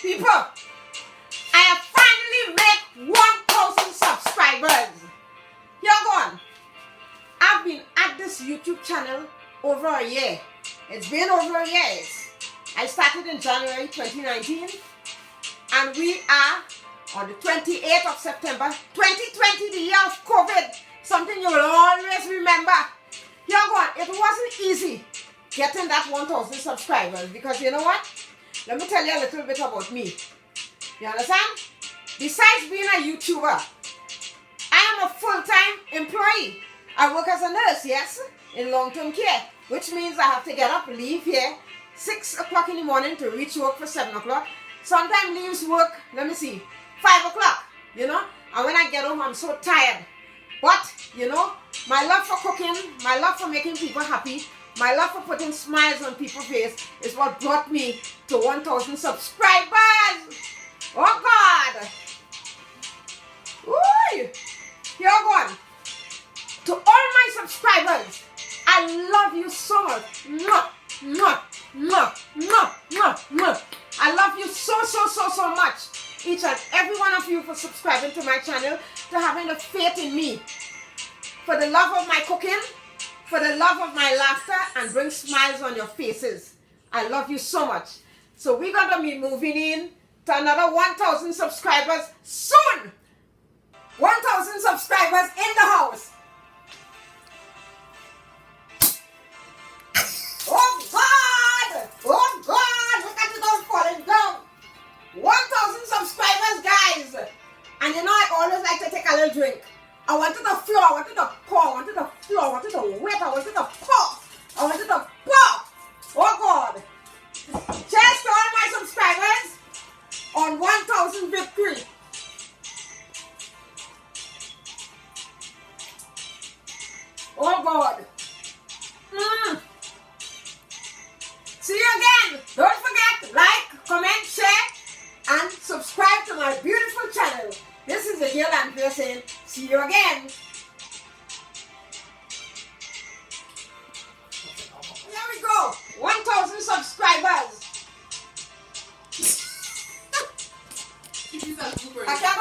People, I have finally met 1,000 subscribers. You're gone. I've been at this YouTube channel over a year. It's been over a year. I started in January 2019 and we are on the 28th of September 2020, the year of COVID. Something you will always remember. You're gone. It wasn't easy getting that 1,000 subscribers because you know what? Let me tell you a little bit about me. You understand? Besides being a YouTuber, I am a full-time employee. I work as a nurse, yes, in long-term care, which means I have to get up, leave here 6 o'clock in the morning to reach work for 7 o'clock. Sometimes leaves work, 5 o'clock, you know, and when I get home, I'm so tired. But, you know, my love for cooking, my love for making people happy, my love for putting smiles on people's face is what brought me to 1,000 subscribers. Oh, God. Ooh, you're gone. To all my subscribers, I love you so much. Mwah, mwah, mwah, mwah, mwah, mwah. I love you so much. Each and every one of you for subscribing to my channel, to having the faith in me, for the love of my cooking, for the love of my laughter, and bring smiles on your faces. I love you so much. So we're going to be moving in to another 1,000 subscribers soon. 1,000 subscribers in the house. Oh God! Oh God! Look at it all falling down. 1,000 subscribers, guys. And you know I always like to take a little drink. I wanted to flow, I wanted to pour, I wanted to flow, I wanted to wet, I wanted to pour, I wanted to pour. Oh God. Cheers to all my subscribers on 1,000 victory. Oh God. See you again. Don't forget, like, comment, share, and subscribe to my beautiful channel. This is the girl Andrea saying, see you again.